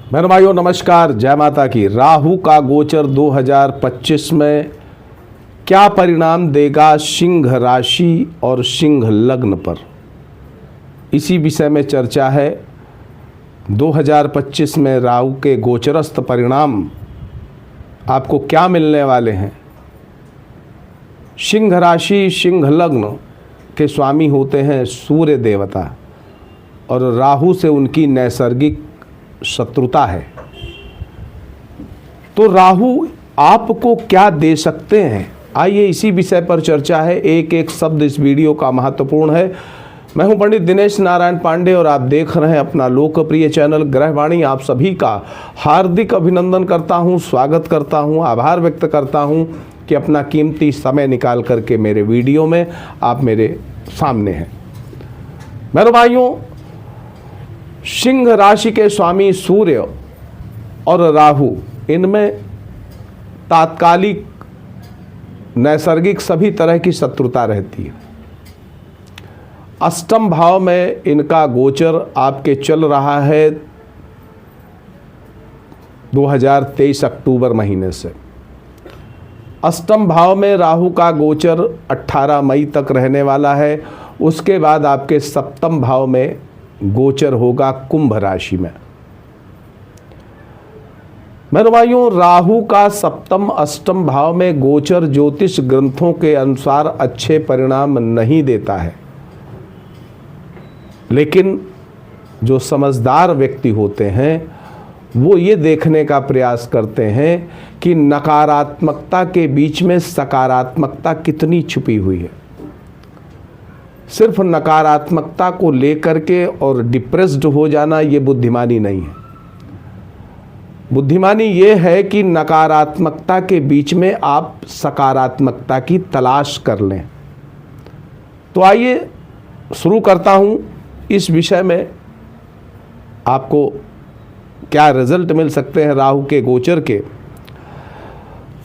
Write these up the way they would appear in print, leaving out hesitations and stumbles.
बहनों भाइयों नमस्कार, जय माता की। राहु का गोचर 2025 में क्या परिणाम देगा सिंह राशि और सिंह लग्न पर, इसी विषय में चर्चा है। 2025 में राहु के गोचरस्थ परिणाम आपको क्या मिलने वाले हैं। सिंह राशि सिंह लग्न के स्वामी होते हैं सूर्य देवता और राहु से उनकी नैसर्गिक शत्रुता है। तो राहु आपको क्या दे सकते हैं, आइए इसी विषय पर चर्चा है। एक एक शब्द इस वीडियो का महत्वपूर्ण है। मैं हूं पंडित दिनेश नारायण पांडे और आप देख रहे हैं अपना लोकप्रिय चैनल ग्रहवाणी। आप सभी का हार्दिक अभिनंदन करता हूं, स्वागत करता हूं, आभार व्यक्त करता हूं कि अपना कीमती समय निकाल करके मेरे वीडियो में आप मेरे सामने हैं। मेरे भाइयों, सिंह राशि के स्वामी सूर्य और राहु, इनमें तात्कालिक नैसर्गिक सभी तरह की शत्रुता रहती है। अष्टम भाव में इनका गोचर आपके चल रहा है 2023 अक्टूबर महीने से। अष्टम भाव में राहु का गोचर 18 मई तक रहने वाला है। उसके बाद आपके सप्तम भाव में गोचर होगा कुंभ राशि में। मेरे भाइयों, राहु का सप्तम अष्टम भाव में गोचर ज्योतिष ग्रंथों के अनुसार अच्छे परिणाम नहीं देता है, लेकिन जो समझदार व्यक्ति होते हैं वो ये देखने का प्रयास करते हैं कि नकारात्मकता के बीच में सकारात्मकता कितनी छुपी हुई है। सिर्फ नकारात्मकता को लेकर के और डिप्रेस्ड हो जाना ये बुद्धिमानी नहीं है। बुद्धिमानी ये है कि नकारात्मकता के बीच में आप सकारात्मकता की तलाश कर लें। तो आइए शुरू करता हूं इस विषय में। आपको क्या रिजल्ट मिल सकते हैं राहु के गोचर के।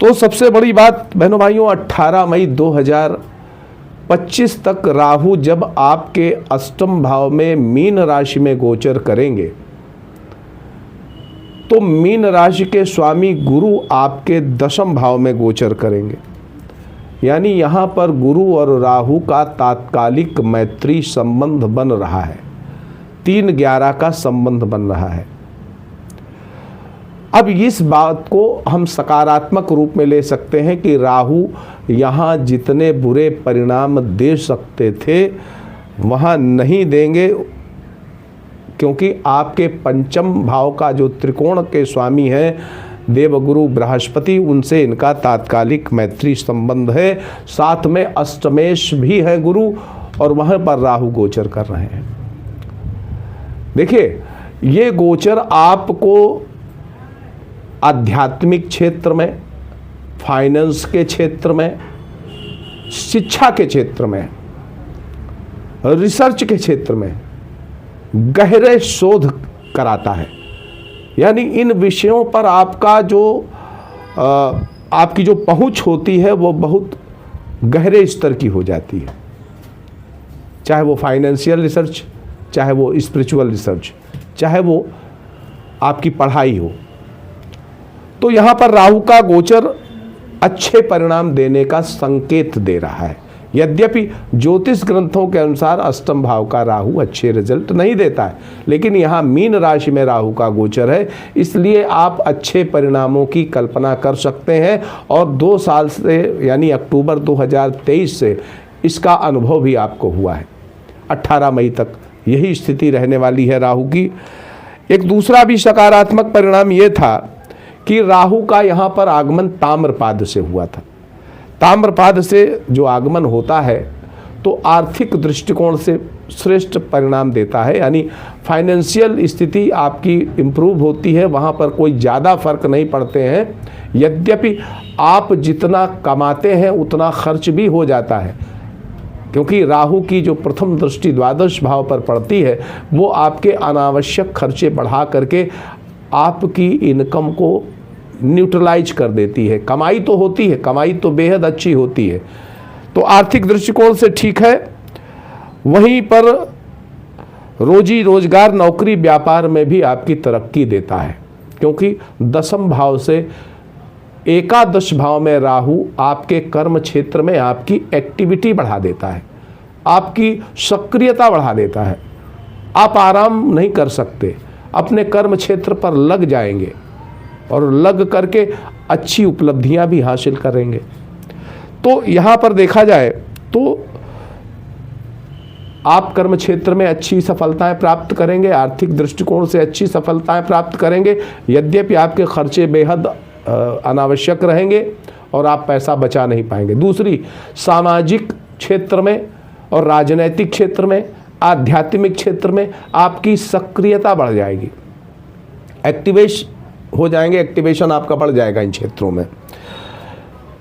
तो सबसे बड़ी बात बहनों भाइयों, 18 मई 2025 तक राहु जब आपके अष्टम भाव में मीन राशि में गोचर करेंगे तो मीन राशि के स्वामी गुरु आपके दशम भाव में गोचर करेंगे। यानी यहाँ पर गुरु और राहु का तात्कालिक मैत्री संबंध बन रहा है, 3-11 का संबंध बन रहा है। अब इस बात को हम सकारात्मक रूप में ले सकते हैं कि राहु यहाँ जितने बुरे परिणाम दे सकते थे वहाँ नहीं देंगे, क्योंकि आपके पंचम भाव का जो त्रिकोण के स्वामी हैं देवगुरु बृहस्पति, उनसे इनका तात्कालिक मैत्री संबंध है। साथ में अष्टमेश भी है गुरु और वहाँ पर राहु गोचर कर रहे हैं। देखिए, ये गोचर आपको आध्यात्मिक क्षेत्र में, फाइनेंस के क्षेत्र में, शिक्षा के क्षेत्र में, रिसर्च के क्षेत्र में गहरे शोध कराता है। यानी इन विषयों पर आपका जो आपकी जो पहुंच होती है वो बहुत गहरे स्तर की हो जाती है। चाहे वो फाइनेंशियल रिसर्च, चाहे वो स्पिरिचुअल रिसर्च, चाहे वो आपकी पढ़ाई हो। तो यहाँ पर राहु का गोचर अच्छे परिणाम देने का संकेत दे रहा है। यद्यपि ज्योतिष ग्रंथों के अनुसार अष्टम भाव का राहु अच्छे रिजल्ट नहीं देता है, लेकिन यहाँ मीन राशि में राहु का गोचर है, इसलिए आप अच्छे परिणामों की कल्पना कर सकते हैं। और 2 साल से यानी अक्टूबर 2023 से इसका अनुभव भी आपको हुआ है। 18 मई तक यही स्थिति रहने वाली है राहु की। एक दूसरा भी सकारात्मक परिणाम ये था कि राहु का यहाँ पर आगमन ताम्रपाद से हुआ था। ताम्रपाद से जो आगमन होता है तो आर्थिक दृष्टिकोण से श्रेष्ठ परिणाम देता है। यानी फाइनेंशियल स्थिति आपकी इम्प्रूव होती है, वहाँ पर कोई ज़्यादा फर्क नहीं पड़ते हैं। यद्यपि आप जितना कमाते हैं उतना खर्च भी हो जाता है, क्योंकि राहु की जो प्रथम दृष्टि द्वादश भाव पर पड़ती है वो आपके अनावश्यक खर्चे बढ़ा करके आपकी इनकम को न्यूट्रलाइज कर देती है। कमाई तो होती है, कमाई तो बेहद अच्छी होती है, तो आर्थिक दृष्टिकोण से ठीक है। वहीं पर रोजी रोजगार, नौकरी व्यापार में भी आपकी तरक्की देता है। क्योंकि दसम भाव से एकादश भाव में राहु आपके कर्म क्षेत्र में आपकी एक्टिविटी बढ़ा देता है, आपकी सक्रियता बढ़ा देता है। आप आराम नहीं कर सकते, अपने कर्म क्षेत्र पर लग जाएंगे और लग करके अच्छी उपलब्धियां भी हासिल करेंगे। तो यहाँ पर देखा जाए तो आप कर्म क्षेत्र में अच्छी सफलताएं प्राप्त करेंगे, आर्थिक दृष्टिकोण से अच्छी सफलताएं प्राप्त करेंगे। यद्यपि आपके खर्चे बेहद अनावश्यक रहेंगे और आप पैसा बचा नहीं पाएंगे। दूसरी, सामाजिक क्षेत्र में और राजनैतिक क्षेत्र में, आध्यात्मिक क्षेत्र में आपकी सक्रियता बढ़ जाएगी, एक्टिवेशन आपका बढ़ जाएगा इन क्षेत्रों में।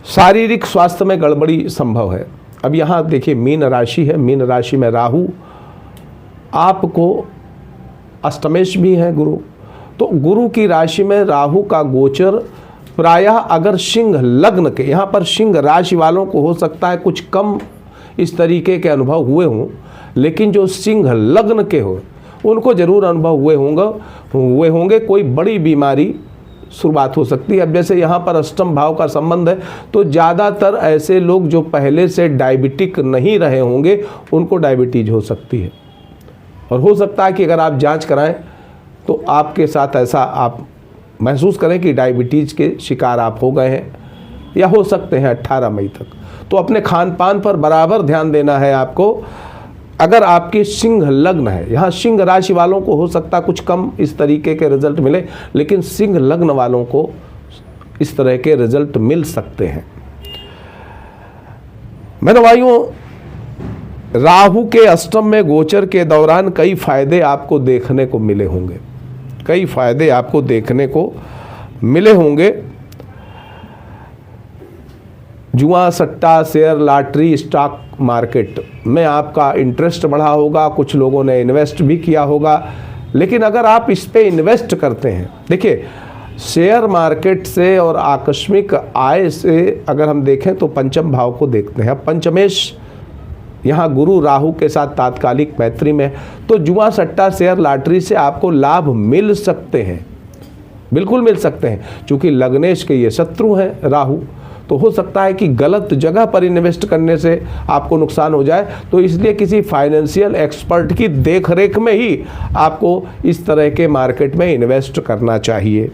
शारीरिक स्वास्थ्य में गड़बड़ी संभव है। अब यहाँ देखिए मीन राशि है, मीन राशि में राहु आपको अष्टमेश भी है गुरु, तो गुरु की राशि में राहु का गोचर प्रायः अगर सिंह लग्न के, यहाँ पर सिंह राशि वालों को हो सकता है कुछ कम इस तरीके के अनुभव हुए हों, लेकिन जो सिंह लग्न के हो उनको जरूर अनुभव हुए होंगे। कोई बड़ी बीमारी शुरुआत हो सकती है। अब जैसे यहाँ पर अष्टम भाव का संबंध है तो ज़्यादातर ऐसे लोग जो पहले से डायबिटिक नहीं रहे होंगे उनको डायबिटीज हो सकती है, और हो सकता है कि अगर आप जांच कराएं तो आपके साथ ऐसा आप महसूस करें कि डायबिटीज़ के शिकार आप हो गए हैं या हो सकते हैं 18 मई तक। तो अपने खान पान पर बराबर ध्यान देना है आपको। अगर आपकी सिंह लग्न है, यहाँ सिंह राशि वालों को हो सकता कुछ कम इस तरीके के रिजल्ट मिले, लेकिन सिंह लग्न वालों को इस तरह के रिजल्ट मिल सकते हैं। मेरे भाइयों, राहु के अष्टम में गोचर के दौरान कई फायदे आपको देखने को मिले होंगे, कई फायदे आपको देखने को मिले होंगे। जुआ, सट्टा, शेयर, लॉटरी, स्टॉक मार्केट में आपका इंटरेस्ट बढ़ा होगा, कुछ लोगों ने इन्वेस्ट भी किया होगा। लेकिन अगर आप इस पे इन्वेस्ट करते हैं, देखिए शेयर मार्केट से और आकस्मिक आय से अगर हम देखें तो पंचम भाव को देखते हैं। पंचमेश यहाँ गुरु राहु के साथ तात्कालिक मैत्री में, तो जुआ, सट्टा, शेयर, लॉटरी से आपको लाभ मिल सकते हैं, बिल्कुल मिल सकते हैं। चूँकि लग्नेश के ये शत्रु हैं राहु, तो हो सकता है कि गलत जगह पर इन्वेस्ट करने से आपको नुकसान हो जाए। तो इसलिए किसी फाइनेंशियल एक्सपर्ट की देखरेख में ही आपको इस तरह के मार्केट में इन्वेस्ट करना चाहिए।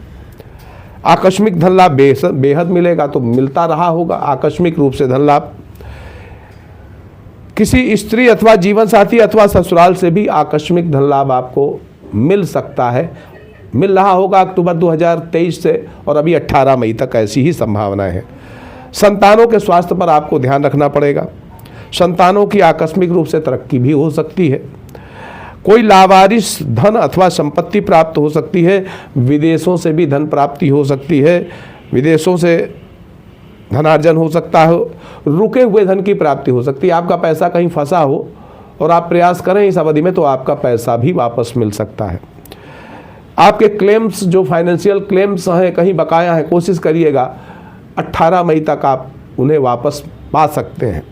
आकस्मिक धन लाभ बेहद मिलेगा, तो मिलता रहा होगा आकस्मिक रूप से धन लाभ। किसी स्त्री अथवा जीवन साथी अथवा ससुराल से भी आकस्मिक धन लाभ आपको मिल सकता है, मिल रहा होगा अक्टूबर 2023 से, और अभी 18 मई तक ऐसी ही संभावनाएं हैं। संतानों के स्वास्थ्य पर आपको ध्यान रखना पड़ेगा। संतानों की आकस्मिक रूप से तरक्की भी हो सकती है। कोई लावारिस धन अथवा संपत्ति प्राप्त हो सकती है। विदेशों से भी धन प्राप्ति हो सकती है, विदेशों से धनार्जन हो सकता है, रुके हुए धन की प्राप्ति हो सकती है। आपका पैसा कहीं फंसा हो और आप प्रयास करें इस अवधि में, तो आपका पैसा भी वापस मिल सकता है। आपके क्लेम्स, जो फाइनेंशियल क्लेम्स हैं, कहीं बकाया है, कोशिश करिएगा 18 मई तक आप उन्हें वापस पा सकते हैं।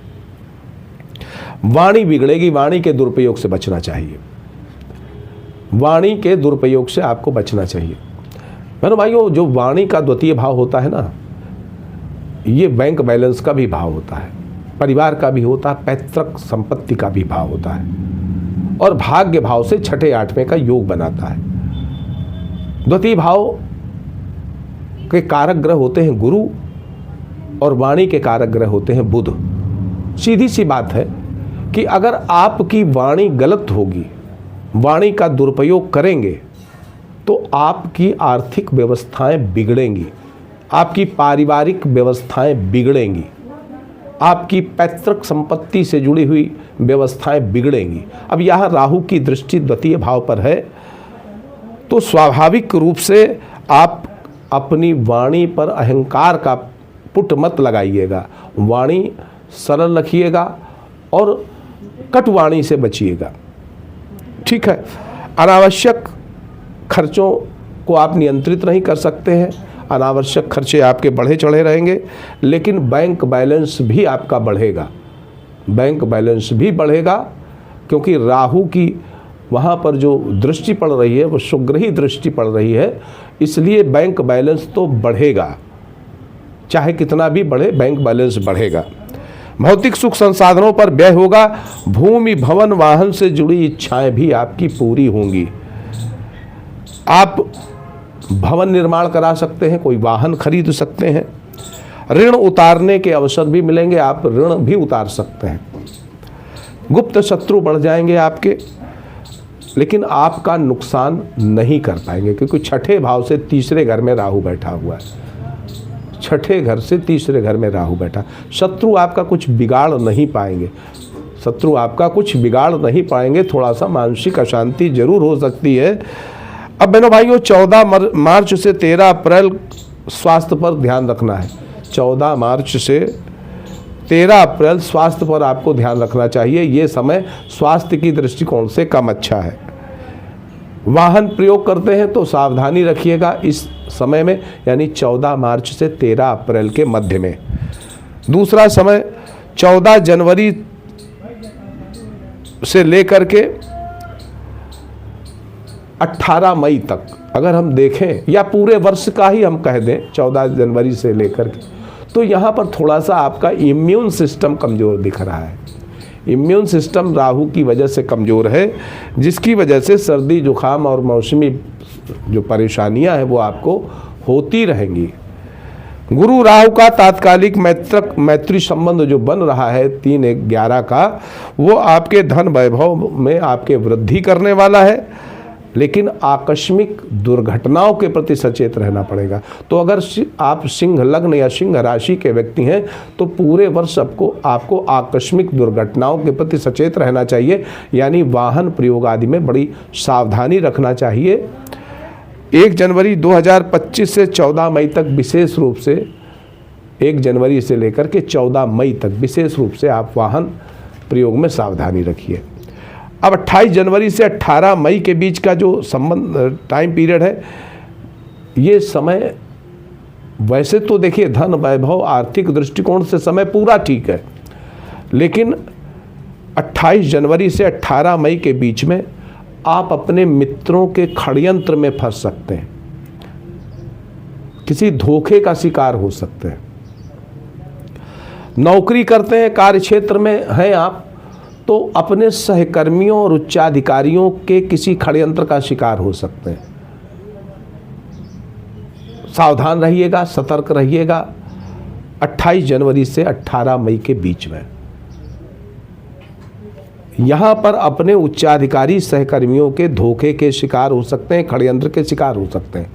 वाणी बिगड़ेगी, वाणी के दुरुपयोग से बचना चाहिए, वाणी के दुरुपयोग से आपको बचना चाहिए। मेरे भाइयों, जो वाणी का द्वितीय भाव होता है ना, ये बैंक बैलेंस का भी भाव होता है, परिवार का भी होता है, पैतृक संपत्ति का भी भाव होता है, और भाग्य भाव से छठे आठवें का योग बनाता है। द्वितीय भाव के कारक ग्रह होते हैं गुरु, और वाणी के कारक ग्रह होते हैं बुध। सीधी सी बात है कि अगर आपकी वाणी गलत होगी, वाणी का दुरुपयोग करेंगे, तो आपकी आर्थिक व्यवस्थाएं बिगड़ेंगी, आपकी पारिवारिक व्यवस्थाएं बिगड़ेंगी, आपकी पैतृक संपत्ति से जुड़ी हुई व्यवस्थाएं बिगड़ेंगी। अब यहाँ राहु की दृष्टि द्वितीय भाव पर है, तो स्वाभाविक रूप से आप अपनी वाणी पर अहंकार का पुट मत लगाइएगा, वाणी सरल रखिएगा और कटुवाणी से बचिएगा, ठीक है। अनावश्यक खर्चों को आप नियंत्रित नहीं कर सकते हैं, अनावश्यक खर्चे आपके बढ़े चढ़े रहेंगे, लेकिन बैंक बैलेंस भी आपका बढ़ेगा, बैंक बैलेंस भी बढ़ेगा, क्योंकि राहु की वहाँ पर जो दृष्टि पड़ रही है वो सुग्रही दृष्टि पड़ रही है, इसलिए बैंक बैलेंस तो बढ़ेगा, चाहे कितना भी बढ़े बैंक बैलेंस बढ़ेगा। भौतिक सुख संसाधनों पर व्यय होगा। भूमि भवन वाहन से जुड़ी इच्छाएं भी आपकी पूरी होंगी। आप भवन निर्माण करा सकते हैं, कोई वाहन खरीद सकते हैं, ऋण उतारने के अवसर भी मिलेंगे, आप ऋण भी उतार सकते हैं। गुप्त शत्रु बढ़ जाएंगे आपके, लेकिन आपका नुकसान नहीं कर पाएंगे, क्योंकि छठे भाव से तीसरे घर में राहु बैठा हुआ है। छठे घर से तीसरे घर में राहु बैठा, शत्रु आपका कुछ बिगाड़ नहीं पाएंगे, शत्रु आपका कुछ बिगाड़ नहीं पाएंगे। थोड़ा सा मानसिक अशांति जरूर हो सकती है। अब बहनों भाइयों, 14 मार्च से 13 अप्रैल स्वास्थ्य पर ध्यान रखना है। 14 मार्च से 13 अप्रैल स्वास्थ्य पर आपको ध्यान रखना चाहिए। ये समय स्वास्थ्य की दृष्टिकोण से कम अच्छा है। वाहन प्रयोग करते हैं तो सावधानी रखिएगा इस समय में, यानी 14 मार्च से 13 अप्रैल के मध्य में। दूसरा समय 14 जनवरी से लेकर के 18 मई तक अगर हम देखें, या पूरे वर्ष का ही हम कह दें 14 जनवरी से लेकर के, तो यहाँ पर थोड़ा सा आपका इम्यून सिस्टम कमज़ोर दिख रहा है। इम्यून सिस्टम राहु की वजह से कमज़ोर है, जिसकी वजह से सर्दी जुखाम और मौसमी जो परेशानियां हैं वो आपको होती रहेंगी। गुरु राहु का तात्कालिक मैत्री संबंध जो बन रहा है 3-11 का, वो आपके धन वैभव में आपके वृद्धि करने वाला है, लेकिन आकस्मिक दुर्घटनाओं के प्रति सचेत रहना पड़ेगा। तो अगर आप सिंह लग्न या सिंह राशि के व्यक्ति हैं तो पूरे वर्ष आपको आकस्मिक दुर्घटनाओं के प्रति सचेत रहना चाहिए, यानी वाहन प्रयोग आदि में बड़ी सावधानी रखना चाहिए। 1 जनवरी 2025 से 14 मई तक विशेष रूप से, 1 जनवरी से लेकर के 14 मई तक विशेष रूप से आप वाहन प्रयोग में सावधानी रखिए। अब 28 जनवरी से 18 मई के बीच का जो संबंध टाइम पीरियड है, ये समय वैसे तो देखिए धन वैभव आर्थिक दृष्टिकोण से समय पूरा ठीक है, लेकिन 28 जनवरी से 18 मई के बीच में आप अपने मित्रों के षड्यंत्र में फंस सकते हैं, किसी धोखे का शिकार हो सकते हैं। नौकरी करते हैं, कार्य क्षेत्र में हैं आप, तो अपने सहकर्मियों और उच्चाधिकारियों के किसी षड्यंत्र का शिकार हो सकते हैं। सावधान रहिएगा, सतर्क रहिएगा 28 जनवरी से 18 मई के बीच में। यहां पर अपने उच्चाधिकारी सहकर्मियों के धोखे के शिकार हो सकते हैं, षड्यंत्र के शिकार हो सकते हैं।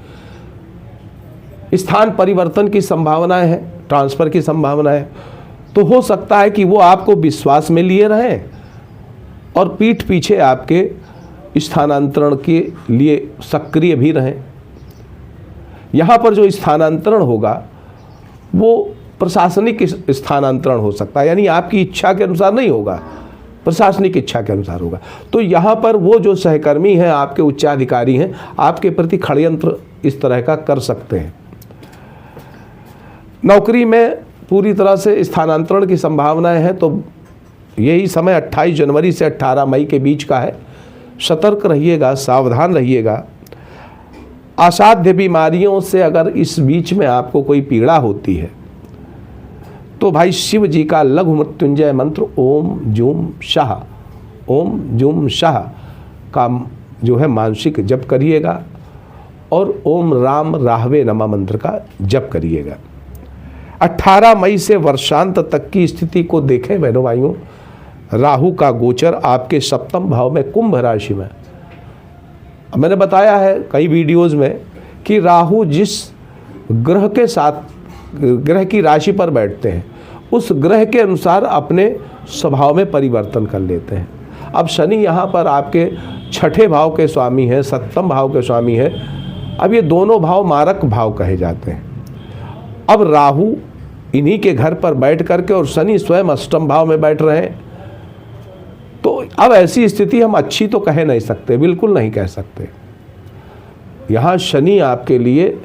स्थान परिवर्तन की संभावनाएं हैं, ट्रांसफर की संभावना है, तो हो सकता है कि वो आपको विश्वास में लिए रहें और पीठ पीछे आपके स्थानांतरण के लिए सक्रिय भी रहें। यहाँ पर जो स्थानांतरण होगा वो प्रशासनिक स्थानांतरण हो सकता है, यानी आपकी इच्छा के अनुसार नहीं होगा, प्रशासनिक इच्छा के अनुसार होगा। तो यहाँ पर वो जो सहकर्मी हैं, आपके उच्चाधिकारी हैं, आपके प्रति षड्यंत्र इस तरह का कर सकते हैं। नौकरी में पूरी तरह से स्थानांतरण की संभावनाएं हैं, तो यही समय 28 जनवरी से 18 मई के बीच का है। सतर्क रहिएगा, सावधान रहिएगा। असाध्य बीमारियों से अगर इस बीच में आपको कोई पीड़ा होती है तो भाई शिव जी का लघु मृत्युंजय मंत्र ओम जूम शाह, ओम जूम शाह का जो है मानसिक जप करिएगा और ओम राम राहवे नमः मंत्र का जप करिएगा। 18 मई से वर्षांत तक की स्थिति को देखें बहनों भाइयों, राहु का गोचर आपके 7वें भाव में कुंभ राशि में। मैंने बताया है कई वीडियोज़ में कि राहु जिस ग्रह के साथ, ग्रह की राशि पर बैठते हैं, उस ग्रह के अनुसार अपने स्वभाव में परिवर्तन कर लेते हैं। अब शनि यहाँ पर आपके 6ठे भाव के स्वामी हैं, 7वें भाव के स्वामी हैं। अब ये दोनों भाव मारक भाव कहे जाते हैं। अब राहु इन्हीं के घर पर बैठ करके और शनि स्वयं 8वें भाव में बैठ रहे हैं, तो अब ऐसी स्थिति हम अच्छी तो कह नहीं सकते, बिल्कुल नहीं कह सकते। यहाँ शनि आपके लिए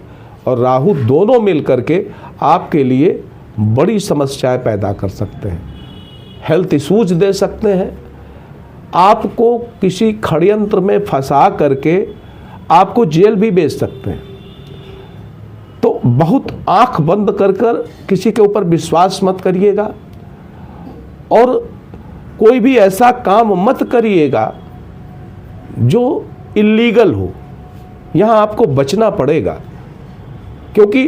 और राहु दोनों मिलकर के आपके लिए बड़ी समस्याएं पैदा कर सकते हैं, हेल्थ इश्यूज दे सकते हैं, आपको किसी षड्यंत्र में फंसा करके आपको जेल भी भेज सकते हैं। तो बहुत आंख बंद कर कर किसी के ऊपर विश्वास मत करिएगा और कोई भी ऐसा काम मत करिएगा जो इलीगल हो। यहां आपको बचना पड़ेगा, क्योंकि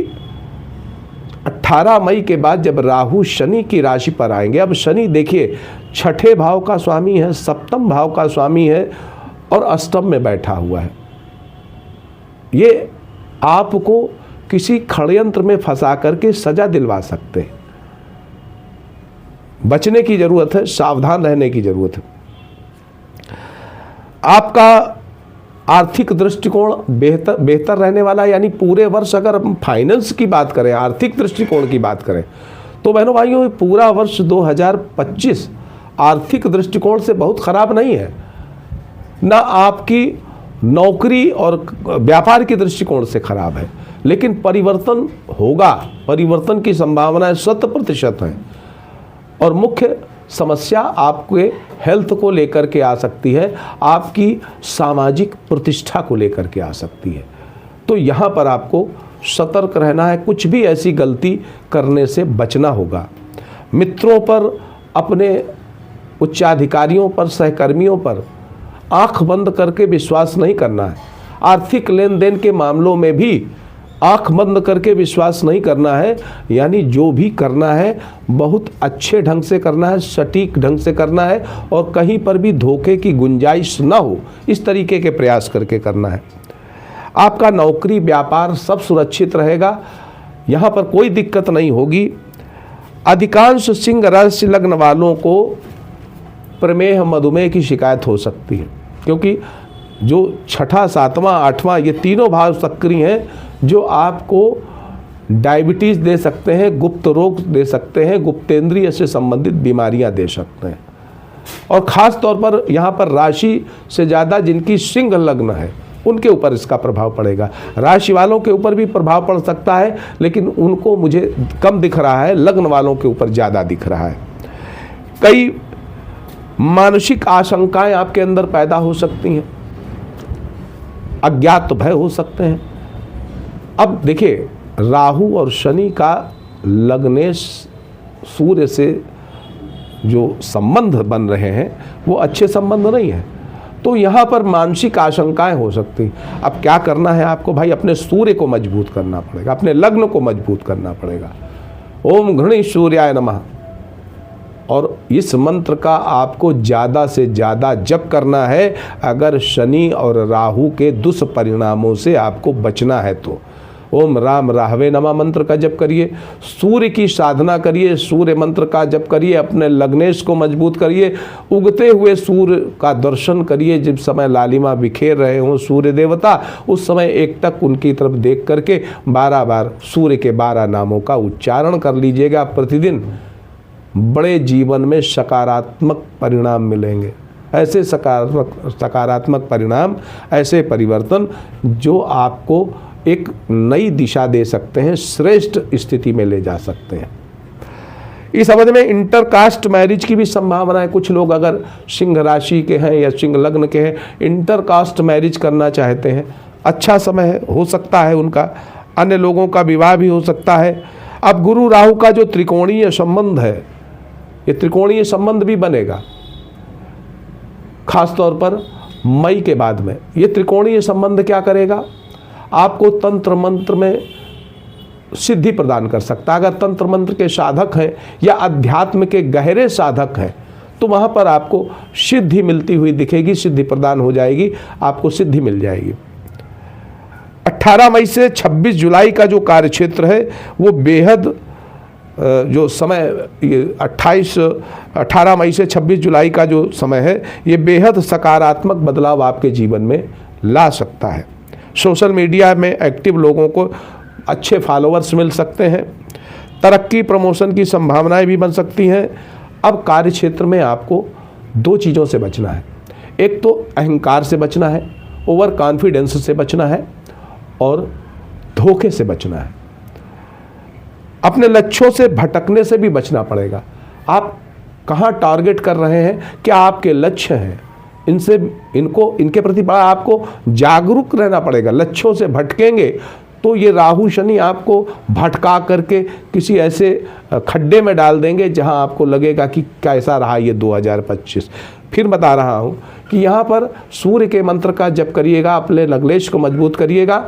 18 मई के बाद जब राहु शनि की राशि पर आएंगे, अब शनि देखिए छठे भाव का स्वामी है, सप्तम भाव का स्वामी है और अष्टम में बैठा हुआ है। ये आपको किसी षड्यंत्र में फंसा करके सजा दिलवा सकते हैं। बचने की जरूरत है, सावधान रहने की जरूरत है। आपका आर्थिक दृष्टिकोण बेहतर रहने वाला है। यानी पूरे वर्ष अगर हम फाइनेंस की बात करें, आर्थिक दृष्टिकोण की बात करें, तो बहनों भाइयों पूरा वर्ष 2025 आर्थिक दृष्टिकोण से बहुत खराब नहीं है। ना आपकी नौकरी और व्यापार के दृष्टिकोण से खराब है, लेकिन परिवर्तन होगा, परिवर्तन की संभावनाएं 100% है। और मुख्य समस्या आपके हेल्थ को लेकर के आ सकती है, आपकी सामाजिक प्रतिष्ठा को लेकर के आ सकती है। तो यहाँ पर आपको सतर्क रहना है, कुछ भी ऐसी गलती करने से बचना होगा। मित्रों पर, अपने उच्चाधिकारियों पर, सहकर्मियों पर आंख बंद करके विश्वास नहीं करना है। आर्थिक लेन देन के मामलों में भी आंख बंद करके विश्वास नहीं करना है। यानी जो भी करना है बहुत अच्छे ढंग से करना है, सटीक ढंग से करना है और कहीं पर भी धोखे की गुंजाइश ना हो, इस तरीके के प्रयास करके करना है। आपका नौकरी व्यापार सब सुरक्षित रहेगा, यहाँ पर कोई दिक्कत नहीं होगी। अधिकांश सिंह राशि लग्न वालों को प्रमेह मधुमेह की शिकायत हो सकती है, क्योंकि जो छठा, सातवां, आठवां ये तीनों भाव सक्रिय हैं, जो आपको डायबिटीज़ दे सकते हैं, गुप्त रोग दे सकते हैं, गुप्तेंद्रिय से संबंधित बीमारियां दे सकते हैं। और ख़ास तौर पर यहाँ पर राशि से ज़्यादा जिनकी सिंह लग्न है उनके ऊपर इसका प्रभाव पड़ेगा। राशि वालों के ऊपर भी प्रभाव पड़ सकता है, लेकिन उनको मुझे कम दिख रहा है, लग्न वालों के ऊपर ज़्यादा दिख रहा है। कई मानसिक आशंकाएं आपके अंदर पैदा हो सकती हैं, अज्ञात भय हो सकते हैं। अब देखिए, राहु और शनि का लग्नेश सूर्य से जो संबंध बन रहे हैं वो अच्छे संबंध नहीं है, तो यहाँ पर मानसिक आशंकाएं हो सकती हैं। अब क्या करना है आपको भाई, अपने सूर्य को मजबूत करना पड़ेगा, अपने लग्न को मजबूत करना पड़ेगा। ओम घृणी सूर्याय नमः, और इस मंत्र का आपको ज़्यादा से ज़्यादा जप करना है अगर शनि और राहु के दुष्परिणामों से आपको बचना है तो। ओम राम राहवे नमः मंत्र का जप करिए, सूर्य की साधना करिए, सूर्य मंत्र का जप करिए, अपने लग्नेश को मजबूत करिए, उगते हुए सूर्य का दर्शन करिए। जब समय लालिमा बिखेर रहे हों सूर्य देवता, उस समय एकटक उनकी तरफ देख करके 12 बार सूर्य के 12 नामों का उच्चारण कर लीजिएगा प्रतिदिन। बड़े जीवन में सकारात्मक परिणाम मिलेंगे, ऐसे सकारात्मक परिणाम, ऐसे परिवर्तन जो आपको एक नई दिशा दे सकते हैं, श्रेष्ठ स्थिति में ले जा सकते हैं। इस अवधि में इंटरकास्ट मैरिज की भी संभावना है। कुछ लोग अगर सिंह राशि के हैं या सिंह लग्न के हैं, इंटरकास्ट मैरिज करना चाहते हैं, अच्छा समय है, हो सकता है उनका। अन्य लोगों का विवाह भी हो सकता है। अब गुरु राहु का जो त्रिकोणीय संबंध है, ये त्रिकोणीय संबंध भी बनेगा, खास तौर पर मई के बाद में। ये त्रिकोणीय संबंध क्या करेगा, आपको तंत्र मंत्र में सिद्धि प्रदान कर सकता है। अगर तंत्र मंत्र के साधक हैं या अध्यात्म के गहरे साधक हैं तो वहाँ पर आपको सिद्धि मिलती हुई दिखेगी, सिद्धि प्रदान हो जाएगी, आपको सिद्धि मिल जाएगी। 18 मई से 26 जुलाई का जो कार्यक्षेत्र है वो बेहद जो समय 18 मई से 26 जुलाई का जो समय है ये बेहद सकारात्मक बदलाव आपके जीवन में ला सकता है। सोशल मीडिया में एक्टिव लोगों को अच्छे फॉलोअर्स मिल सकते हैं, तरक्की प्रमोशन की संभावनाएं भी बन सकती हैं। अब कार्य क्षेत्र में आपको 2 चीज़ों से बचना है। एक तो अहंकार से बचना है, ओवर कॉन्फिडेंस से बचना है, और धोखे से बचना है। अपने लक्ष्यों से भटकने से भी बचना पड़ेगा। आप कहाँ टारगेट कर रहे हैं, क्या आपके लक्ष्य हैं, इनसे इनके प्रति बड़ा आपको जागरूक रहना पड़ेगा। लक्ष्यों से भटकेंगे तो ये राहु शनि आपको भटका करके किसी ऐसे खड्डे में डाल देंगे जहां आपको लगेगा कि कैसा रहा ये 2025। फिर बता रहा हूं कि यहाँ पर सूर्य के मंत्र का जप करिएगा, अपने लग्नेश को मजबूत करिएगा,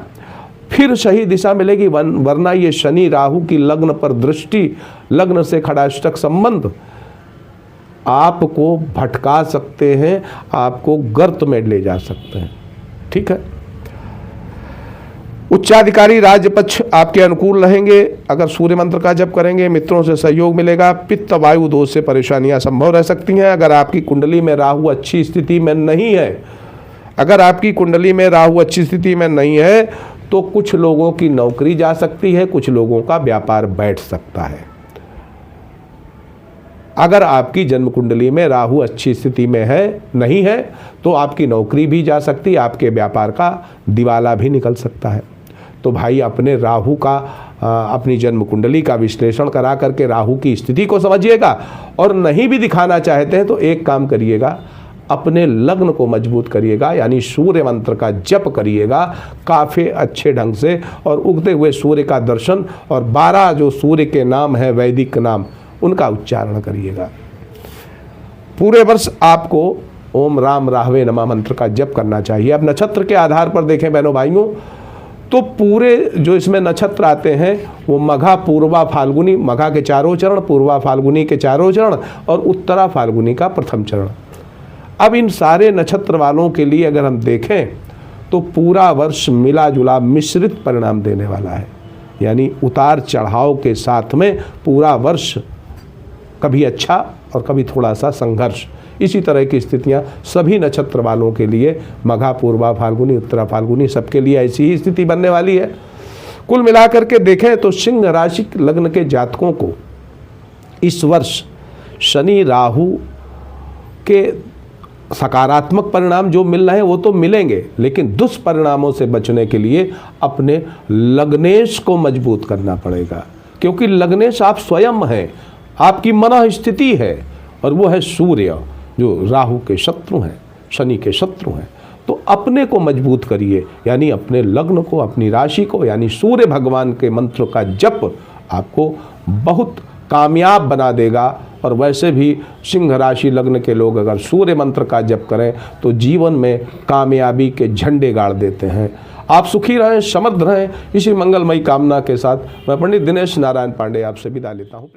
फिर सही दिशा मिलेगी। वरना ये शनि राहु की लग्न पर दृष्टि, लग्न से खड़ाष्टक संबंध आपको भटका सकते हैं, आपको गर्त में ले जा सकते हैं। ठीक है। उच्चाधिकारी राज्य पक्ष आपके अनुकूल रहेंगे अगर सूर्य मंत्र का जप करेंगे। मित्रों से सहयोग मिलेगा। पित्त वायु दोष से परेशानियां संभव रह सकती हैं। अगर आपकी कुंडली में राहु अच्छी स्थिति में नहीं है, अगर आपकी कुंडली में राहु अच्छी स्थिति में नहीं है तो कुछ लोगों की नौकरी जा सकती है, कुछ लोगों का व्यापार बैठ सकता है। अगर आपकी जन्म कुंडली में राहु अच्छी स्थिति में है नहीं है तो आपकी नौकरी भी जा सकती है, आपके व्यापार का दिवाला भी निकल सकता है। तो भाई अपने राहु का अपनी जन्म कुंडली का विश्लेषण करा करके राहु की स्थिति को समझिएगा। और नहीं भी दिखाना चाहते हैं तो एक काम करिएगा, अपने लग्न को मजबूत करिएगा, यानी सूर्य मंत्र का जप करिएगा काफ़ी अच्छे ढंग से, और उगते हुए सूर्य का दर्शन और 12 जो सूर्य के नाम है वैदिक नाम उनका उच्चारण करिएगा। पूरे वर्ष आपको ओम राम राहवे नमः मंत्र का जप करना चाहिए। अब नक्षत्र के आधार पर देखें बहनों भाइयों तो पूरे जो इसमें नक्षत्र आते हैं वो मघा, पूर्वा, फाल्गुनी, मघा के चारों चरण, पूर्वा फाल्गुनी के चारों चरण और उत्तरा फाल्गुनी का प्रथम चरण। अब इन सारे नक्षत्र वालों के लिए अगर हम देखें तो पूरा वर्ष मिला जुला मिश्रित परिणाम देने वाला है, यानी उतार चढ़ाव के साथ में पूरा वर्ष कभी अच्छा और कभी थोड़ा सा संघर्ष, इसी तरह की स्थितियां सभी नक्षत्र वालों के लिए, मघा, पूर्वा फाल्गुनी, उत्तरा फाल्गुनी, सबके लिए ऐसी ही स्थिति बनने वाली है। कुल मिलाकर के देखें तो सिंह राशि लग्न के जातकों को इस वर्ष शनि राहु के सकारात्मक परिणाम जो मिल रहे हैं वो तो मिलेंगे, लेकिन दुष्परिणामों से बचने के लिए अपने लग्नेश को मजबूत करना पड़ेगा, क्योंकि लग्नेश आप स्वयं हैं, आपकी मन स्थिति है, और वो है सूर्य जो राहु के शत्रु हैं, शनि के शत्रु हैं। तो अपने को मजबूत करिए, यानी अपने लग्न को, अपनी राशि को, यानी सूर्य भगवान के मंत्र का जप आपको बहुत कामयाब बना देगा। और वैसे भी सिंह राशि लग्न के लोग अगर सूर्य मंत्र का जप करें तो जीवन में कामयाबी के झंडे गाड़ देते हैं। आप सुखी रहें, समृद्ध रहें, इसी मंगलमयी कामना के साथ मैं पंडित दिनेश नारायण पांडे आपसे विदा लेता हूँ।